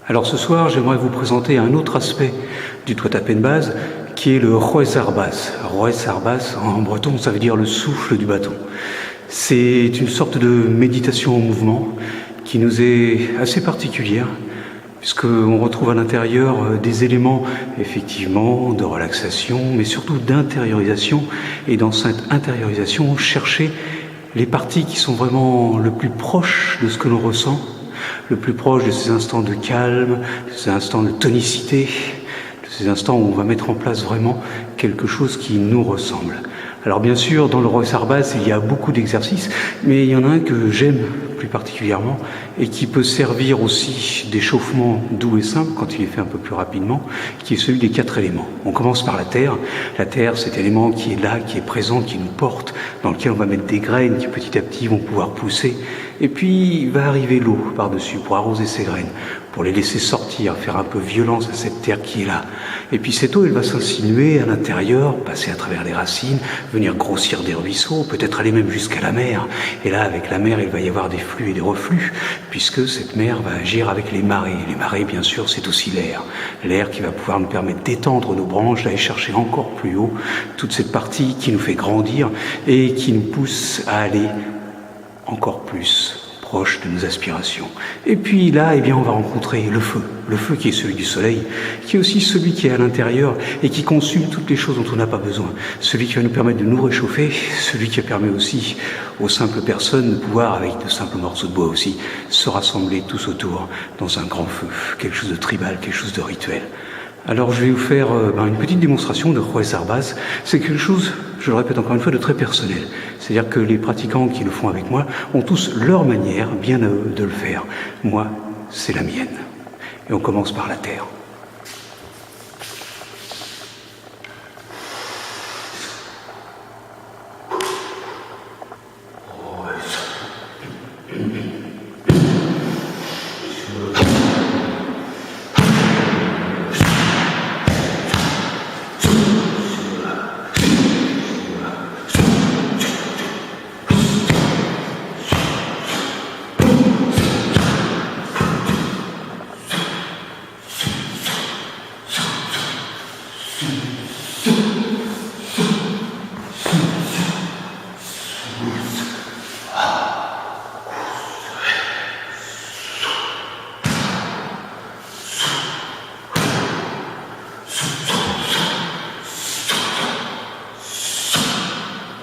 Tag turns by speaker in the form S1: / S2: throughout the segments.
S1: Alors ce soir, j'aimerais vous présenter un autre aspect du Tuatapé de base, qui est le Roes Arbas. Roes Arbas, en breton, ça veut dire le souffle du bâton. C'est une sorte de méditation en mouvement qui nous est assez particulière, puisqu'on retrouve à l'intérieur des éléments, effectivement, de relaxation, mais surtout d'intériorisation. Et dans cette intériorisation, chercher les parties qui sont vraiment le plus proches de ce que l'on ressent, le plus proche de ces instants de calme, de ces instants de tonicité, de ces instants où on va mettre en place vraiment quelque chose qui nous ressemble. Alors bien sûr, dans le Roes Arbas, il y a beaucoup d'exercices, mais il y en a un que j'aime plus particulièrement et qui peut servir aussi d'échauffement doux et simple quand il est fait un peu plus rapidement, qui est celui des 4 éléments. On commence par la terre. La terre, cet élément qui est là, qui est présent, qui nous porte, dans lequel on va mettre des graines qui petit à petit vont pouvoir pousser. Et puis va arriver l'eau par-dessus pour arroser ces graines, pour les laisser sortir, faire un peu violence à cette terre qui est là. Et puis cette eau, elle va s'insinuer à l'intérieur, passer à travers les racines, venir grossir des ruisseaux, peut-être aller même jusqu'à la mer. Et là, avec la mer, il va y avoir des flux et des reflux, puisque cette mer va agir avec les marées. Les marées, bien sûr, c'est aussi l'air. L'air qui va pouvoir nous permettre d'étendre nos branches, d'aller chercher encore plus haut toute cette partie qui nous fait grandir et qui nous pousse à aller encore plus proche de nos aspirations. Et puis là, eh bien, on va rencontrer le feu qui est celui du soleil, qui est aussi celui qui est à l'intérieur et qui consume toutes les choses dont on n'a pas besoin. Celui qui va nous permettre de nous réchauffer, celui qui permet aussi aux simples personnes de pouvoir, avec de simples morceaux de bois aussi, se rassembler tous autour dans un grand feu, quelque chose de tribal, quelque chose de rituel. Alors je vais vous faire une petite démonstration de Roes Arbas. C'est quelque chose, je le répète encore une fois, de très personnel. C'est-à-dire que les pratiquants qui le font avec moi ont tous leur manière, bien à eux, de le faire. Moi, c'est la mienne. Et on commence par la terre.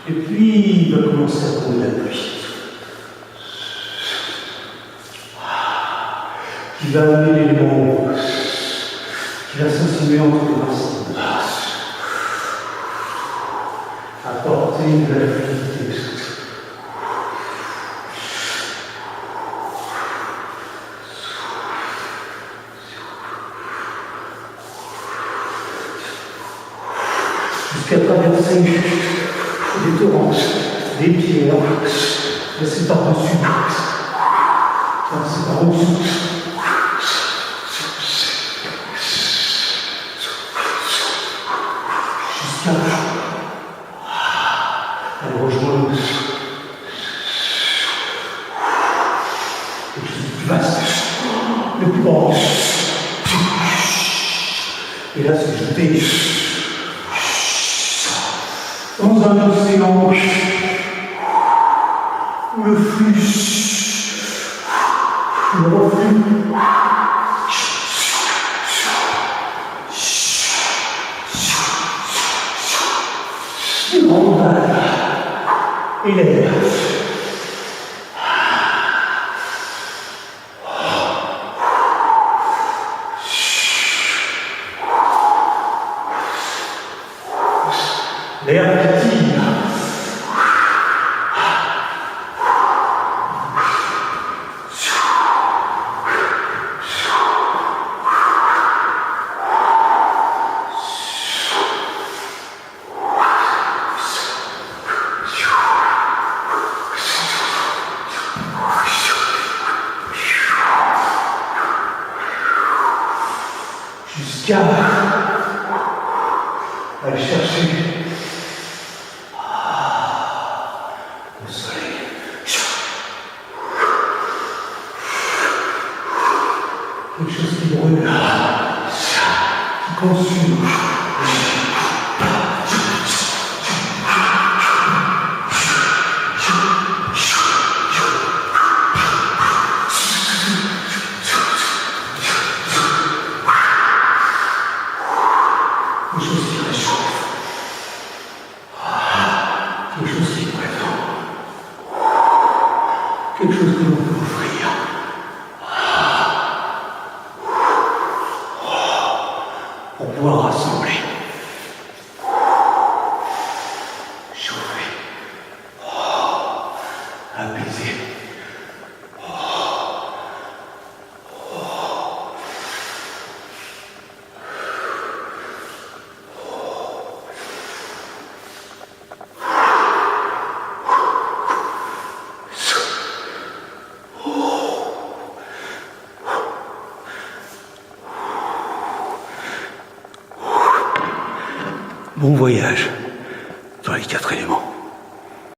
S1: Et puis, il va commencer à tomber la pluie. Qui va amener l'élément qui va s'insinuer entre les racines basses, apporter de la fluidité. Jusqu'à traverser des torrents, des pierres, passer par-dessus, passer par-dessous. Jusqu'à elle rejoint quelque chose de plus vaste, de plus grand. Et là, se jeter dans un océan où le flux, le reflux, les grandes vagues et l'air. L'air qui tire. Jusqu'à aller chercher le soleil. Quelque chose qui brûle, qui consume. Quelque chose qui réchauffe. Quelque chose qui prétend. Quelque chose que l'on peut offrir. Pour pouvoir rassembler. Chauffer. Apaiser. Bon voyage dans les 4 éléments.